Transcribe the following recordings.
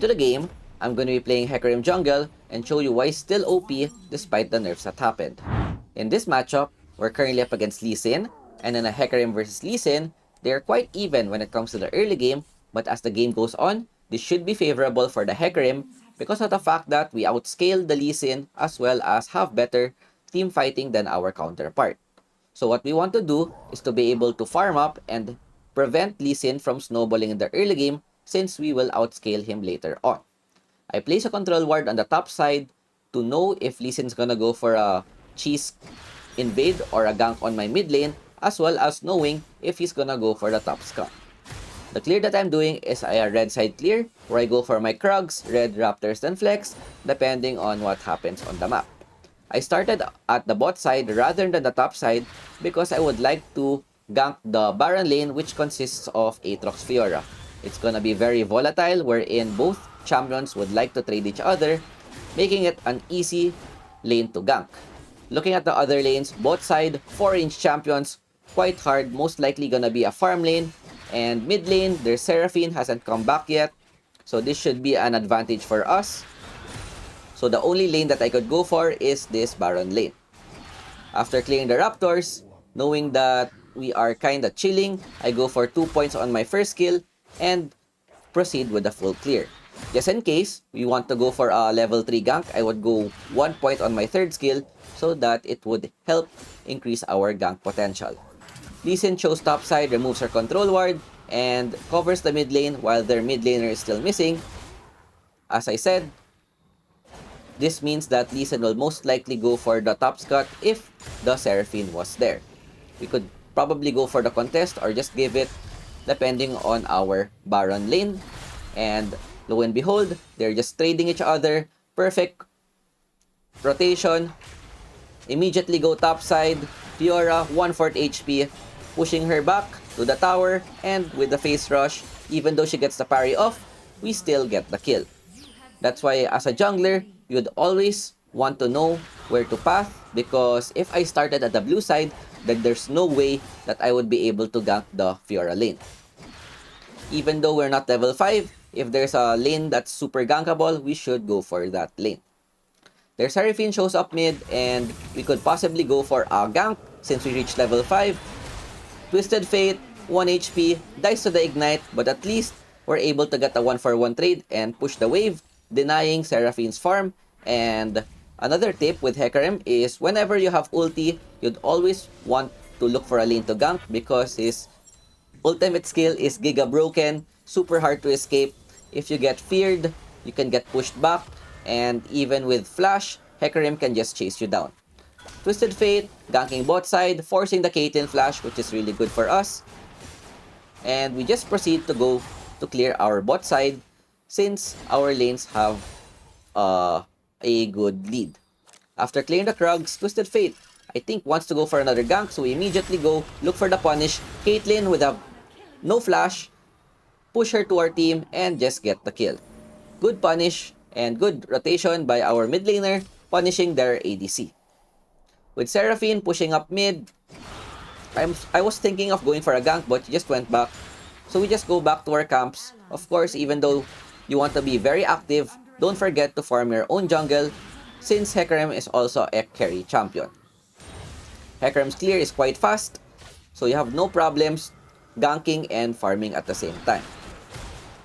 into the game, I'm going to be playing Hecarim jungle and show you why he's still OP despite the nerfs that happened. In this matchup, we're currently up against Lee Sin, and in a Hecarim versus Lee Sin, they're quite even when it comes to the early game, but as the game goes on, this should be favorable for the Hecarim because of the fact that we outscale the Lee Sin as well as have better team fighting than our counterpart. So what we want to do is to be able to farm up and prevent Lee Sin from snowballing in the early game since we will outscale him later on. I place a control ward on the top side to know if Lee Sin's gonna go for a cheese invade or a gank on my mid lane, as well as knowing if he's gonna go for the top scum. The clear that I'm doing is a red side clear where I go for my Krugs, red Raptors, then flex depending on what happens on the map. I started at the bot side rather than the top side because I would like to gank the Baron lane, which consists of Aatrox Fiora. It's gonna be very volatile wherein both champions would like to trade each other, making it an easy lane to gank. Looking at the other lanes, both side 4-inch champions, quite hard, most likely gonna be a farm lane, and mid lane, their Seraphine hasn't come back yet, so this should be an advantage for us. So the only lane that I could go for is this Baron lane. After clearing the Raptors, knowing that we are kinda chilling, I go for 2 points on my first kill and proceed with the full clear. Just in case we want to go for a level 3 gank, I would go 1 point on my third skill so that it would help increase our gank potential. Lee Sin chose top side, removes her control ward, and covers the mid lane while their mid laner is still missing. As I said, this means that Lee Sin will most likely go for the top scut if the Seraphine was there. We could probably go for the contest or just give it depending on our Baron lane. And lo and behold, they're just trading each other. Perfect rotation. Immediately go top side. Fiora, 1/4 HP, pushing her back to the tower. And with the face rush, even though she gets the parry off, we still get the kill. That's why as a jungler, you'd always want to know where to path, because if I started at the blue side, then there's no way that I would be able to gank the Fiora lane. Even though we're not level 5, if there's a lane that's super gankable, we should go for that lane. Their Seraphine shows up mid, and we could possibly go for a gank since we reached level 5. Twisted Fate, 1 HP, dies to the Ignite, but at least we're able to get a 1-for-1 trade and push the wave, denying Seraphine's farm. And another tip with Hecarim is whenever you have ulti, you'd always want to look for a lane to gank because his ultimate skill is Giga Broken, super hard to escape. If you get feared, you can get pushed back, and even with flash, Hecarim can just chase you down. Twisted Fate, ganking bot side, forcing the Caitlyn flash, which is really good for us. And we just proceed to go to clear our bot side since our lanes have a good lead. After clearing the Krugs, Twisted Fate, I think, wants to go for another gank, so we immediately go look for the punish. Caitlyn with a no flash, push her to our team, and just get the kill. Good punish and good rotation by our mid laner, punishing their ADC. With Seraphine pushing up mid, I was thinking of going for a gank, but he just went back. So we just go back to our camps. Of course, even though you want to be very active, don't forget to farm your own jungle, since Hecarim is also a carry champion. Hecarim's clear is quite fast, so you have no problems ganking and farming at the same time.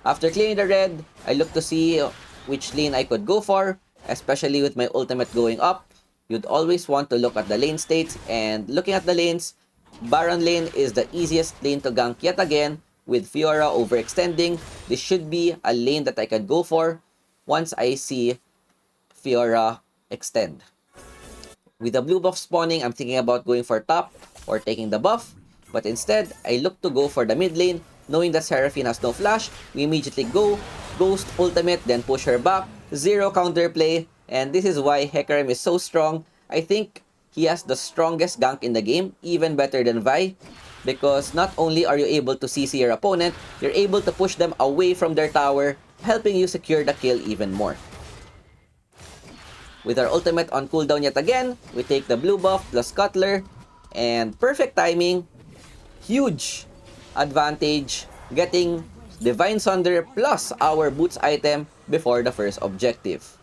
After clearing the red, I look to see which lane I could go for, especially with my ultimate going up. You'd always want to look at the lane states, and looking at the lanes, Baron lane is the easiest lane to gank yet again. With Fiora overextending, this should be a lane that I can go for once I see Fiora extend. With the blue buff spawning, I'm thinking about going for top or taking the buff, but instead, I look to go for the mid lane, knowing that Seraphine has no flash. We immediately go, Ghost ultimate, then push her back, zero counterplay, and this is why Hecarim is so strong. I think he has the strongest gank in the game, even better than Vi, because not only are you able to CC your opponent, you're able to push them away from their tower, helping you secure the kill even more. With our ultimate on cooldown yet again, we take the blue buff plus Cutler, and perfect timing, huge advantage, getting Divine Sunder plus our boots item before the first objective.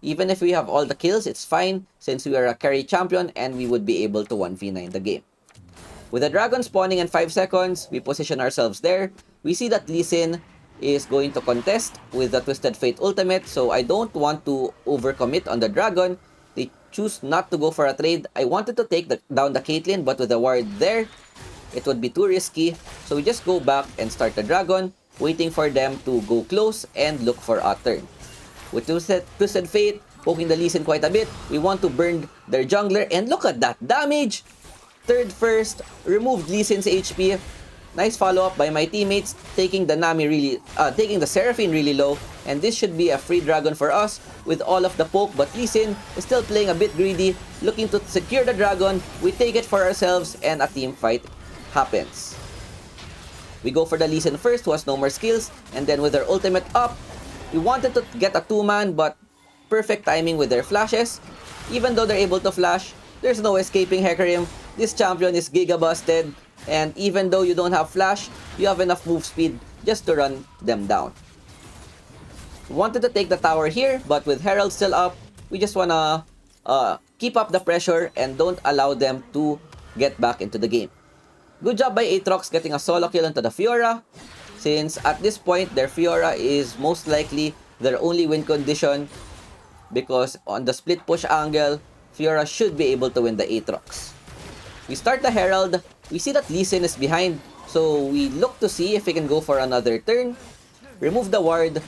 Even if we have all the kills, it's fine since we are a carry champion and we would be able to 1v9 the game. With the dragon spawning in 5 seconds, we position ourselves there. We see that Lee Sin is going to contest with the Twisted Fate ultimate, so I don't want to overcommit on the dragon. They choose not to go for a trade. I wanted to take down the Caitlyn, but with the ward there, it would be too risky. So we just go back and start the dragon, waiting for them to go close and look for a turn. With Twisted Fate poking the Lee Sin quite a bit, we want to burn their jungler, and look at that damage! Third first, removed Lee Sin's HP. Nice follow-up by my teammates, taking the Seraphine really low, and this should be a free dragon for us with all of the poke, but Lee Sin is still playing a bit greedy, looking to secure the dragon. We take it for ourselves, and a team fight happens. We go for the Lee Sin first, who has no more skills, and then with their ultimate up, we wanted to get a 2-man, but perfect timing with their flashes. Even though they're able to flash, there's no escaping Hecarim. This champion is giga busted, and even though you don't have flash, you have enough move speed just to run them down. We wanted to take the tower here, but with Herald still up, we just wanna keep up the pressure and don't allow them to get back into the game. Good job by Aatrox getting a solo kill into the Fiora, since at this point, their Fiora is most likely their only win condition, because on the split push angle, Fiora should be able to win the Aatrox. We start the Herald, we see that Lee Sin is behind, so we look to see if we can go for another turn, remove the ward,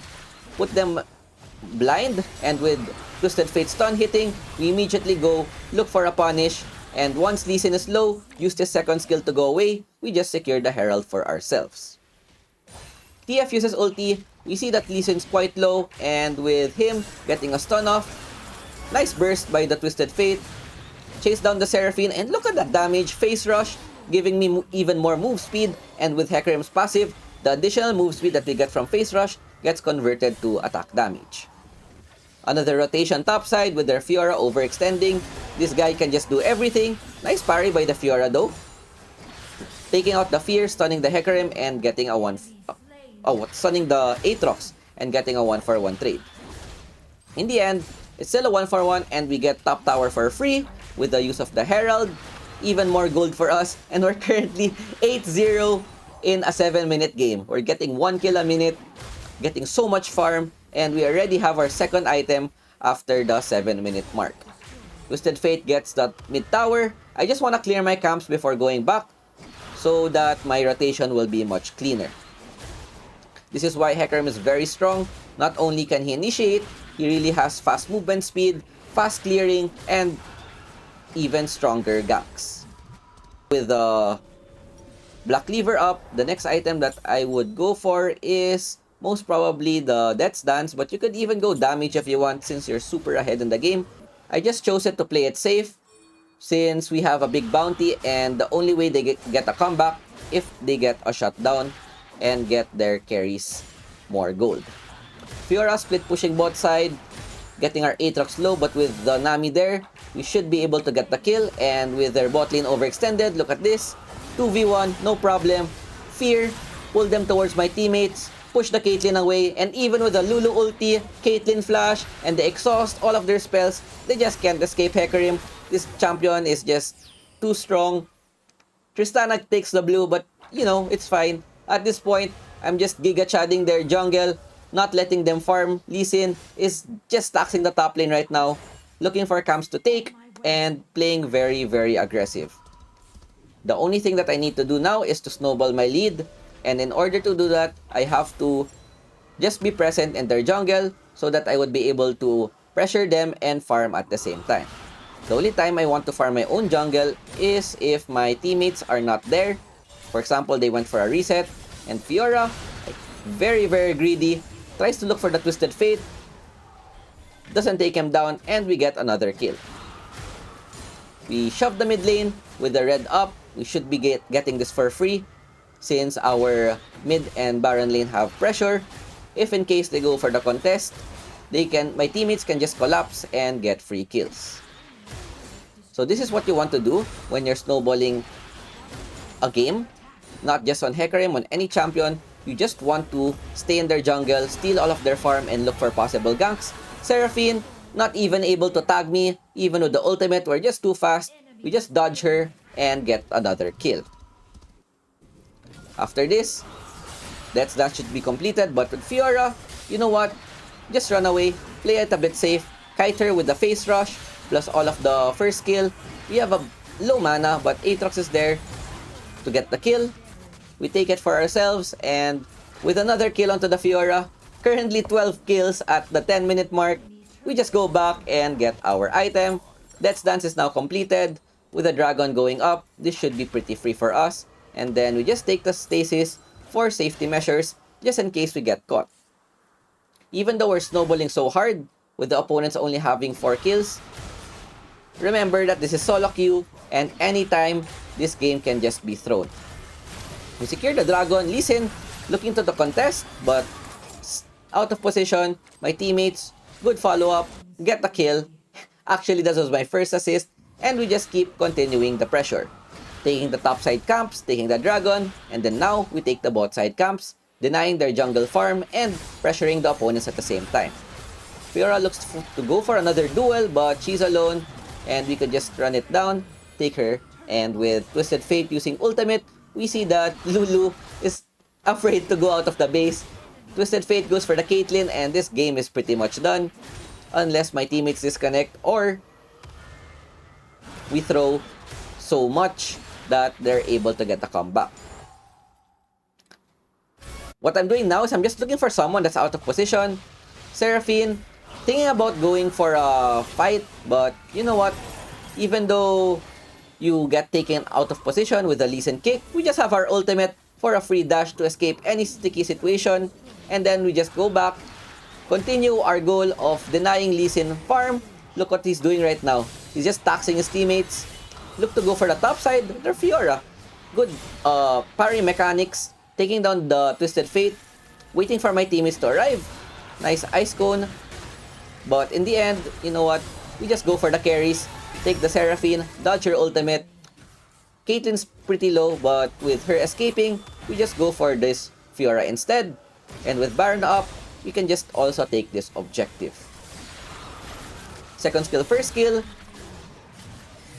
put them blind, and with Twisted Fate stun hitting, we immediately go look for a punish, and once Lee Sin is low, use his second skill to go away, we just secure the Herald for ourselves. TF uses ulti, we see that Lee Sin's quite low, and with him getting a stun off, nice burst by the Twisted Fate, chase down the Seraphine, and look at that damage, face rush, giving me even more move speed, and with Hecarim's passive, the additional move speed that we get from face rush gets converted to attack damage. Another rotation topside with their Fiora overextending. This guy can just do everything. Nice parry by the Fiora though. Taking out the fear, stunning the Hecarim, and getting a stunning the Aatrox, and getting a 1-for-1 trade. In the end, it's still a 1-for-1, and we get top tower for free with the use of the Herald. Even more gold for us, and we're currently 8-0 in a 7-minute game. We're getting 1 kill a minute, getting so much farm, and we already have our second item after the 7-minute mark. Twisted Fate gets that mid tower. I just want to clear my camps before going back so that my rotation will be much cleaner. This is why Hecarim is very strong. Not only can he initiate, he really has fast movement speed, fast clearing, and even stronger ganks. With the Black Cleaver up, the next item that I would go for is most probably the Death's Dance, but you could even go damage if you want since you're super ahead in the game. I just chose it to play it safe since we have a big bounty, and the only way they get a comeback if they get a shutdown and get their carries more gold. Fiora split pushing bot side, getting our Aatrox low, but with the Nami there, we should be able to get the kill, and with their bot lane overextended, look at this, 2v1, no problem. Fear, pull them towards my teammates, push the Caitlyn away, and even with the Lulu ulti, Caitlyn flash, and the exhaust, all of their spells, they just can't escape Hecarim. This champion is just too strong. Tristana takes the blue, but you know, it's fine. At this point, I'm just giga-chadding their jungle, not letting them farm. Lee Sin is just taxing the top lane right now, looking for camps to take, and playing very, very aggressive. The only thing that I need to do now is to snowball my lead, and in order to do that, I have to just be present in their jungle so that I would be able to pressure them and farm at the same time. The only time I want to farm my own jungle is if my teammates are not there. For example, they went for a reset, and Fiora, very, very greedy, tries to look for the Twisted Fate, doesn't take him down, and we get another kill. We shove the mid lane with the red up. We should be getting this for free since our mid and Baron lane have pressure. If in case they go for the contest, my teammates can just collapse and get free kills. So this is what you want to do when you're snowballing a game, not just on Hecarim, on any champion. you just want to stay in their jungle, steal all of their farm, and look for possible ganks. Seraphine, not even able to tag me, even with the ultimate, we're just too fast. We just dodge her and get another kill. After this, that should be completed, but with Fiora, you know what? Just run away, play it a bit safe, kite her with the face rush, plus all of the first kill. We have a low mana, but Aatrox is there to get the kill. We take it for ourselves, and with another kill onto the Fiora, currently 12 kills at the 10-minute mark, we just go back and get our item. Death's Dance is now completed. With the dragon going up, this should be pretty free for us. And then we just take the stasis for safety measures, just in case we get caught. Even though we're snowballing so hard, with the opponents only having 4 kills, remember that this is solo queue, and anytime, this game can just be thrown. We secure the dragon. Lee Sin looking to the contest, but out of position. My teammates, good follow-up, get the kill. Actually, that was my first assist, and we just keep continuing the pressure. Taking the top side camps, taking the dragon, and then now we take the bot side camps, denying their jungle farm and pressuring the opponents at the same time. Fiora looks to go for another duel, but she's alone, and we could just run it down, take her, and with Twisted Fate using ultimate, we see that Lulu is afraid to go out of the base. Twisted Fate goes for the Caitlyn, and this game is pretty much done. Unless my teammates disconnect or we throw so much that they're able to get a comeback. What I'm doing now is I'm just looking for someone that's out of position. Seraphine, thinking about going for a fight, but you know what? Even though you get taken out of position with the Lee Sin kick, we just have our ultimate for a free dash to escape any sticky situation, and then we just go back, continue our goal of denying Lee Sin farm. Look what he's doing right now. He's just taxing his teammates. Look to go for the top side. They're Fiora. Good parry mechanics, taking down the Twisted Fate, waiting for my teammates to arrive. Nice ice cone. But in the end, you know what? We just go for the carries. Take the Seraphine, dodge her ultimate. Caitlyn's pretty low, but with her escaping, we just go for this Fiora instead. And with Baron up, we can just also take this objective. Second skill, first skill,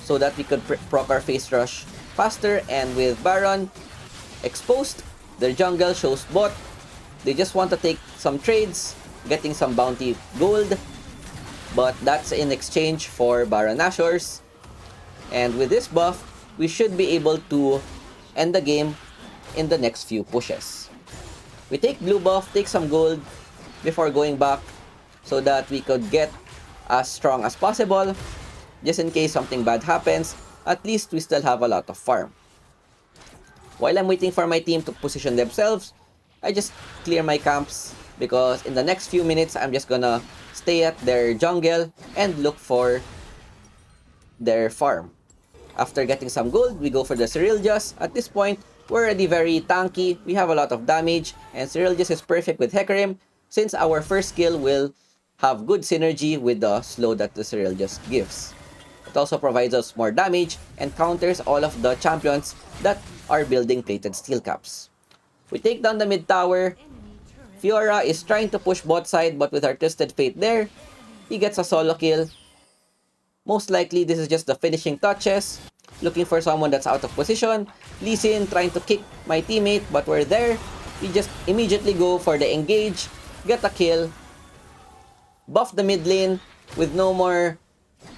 so that we could proc our face rush faster. And with Baron exposed, their jungle shows bot. They just want to take some trades, getting some bounty gold, but that's in exchange for Baron Nashor's. And with this buff, we should be able to end the game in the next few pushes. We take blue buff, take some gold before going back so that we could get as strong as possible. Just in case something bad happens, at least we still have a lot of farm. While I'm waiting for my team to position themselves, I just clear my camps because in the next few minutes, I'm just gonna stay at their jungle and look for their farm. After getting some gold, we go for the Cerealius. At this point, we're already very tanky. We have a lot of damage, and Cerealius is perfect with Hecarim since our first skill will have good synergy with the slow that the Cerealius gives. It also provides us more damage and counters all of the champions that are building plated steel caps. We take down the mid tower. Fiora is trying to push bot side, but with our Twisted Fate there, he gets a solo kill. Most likely, this is just the finishing touches. Looking for someone that's out of position. Lee Sin trying to kick my teammate, but we're there. We just immediately go for the engage, get a kill, buff the mid lane with no more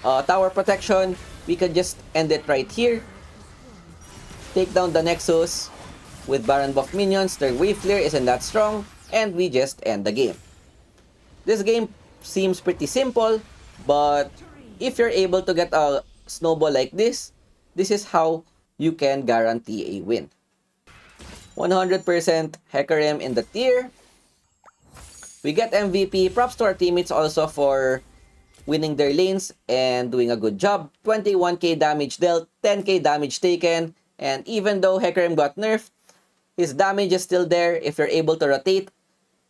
tower protection. We could just end it right here. Take down the Nexus with Baron buff minions. Their wave flare isn't that strong, and we just end the game. This game seems pretty simple, but if you're able to get a snowball like this is how you can guarantee a win. 100% Hecarim in the tier. We get MVP. Props to our teammates also for winning their lanes and doing a good job. 21k damage dealt, 10k damage taken, and even though Hecarim got nerfed, his damage is still there. If you're able to rotate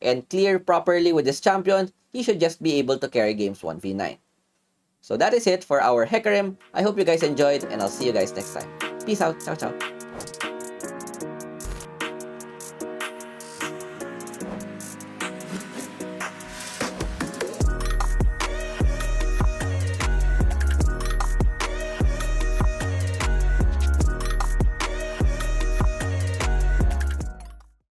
and clear properly with this champion, he should just be able to carry games 1v9. So that is it for our Hecarim. I hope you guys enjoyed, and I'll see you guys next time. Peace out. Ciao, ciao.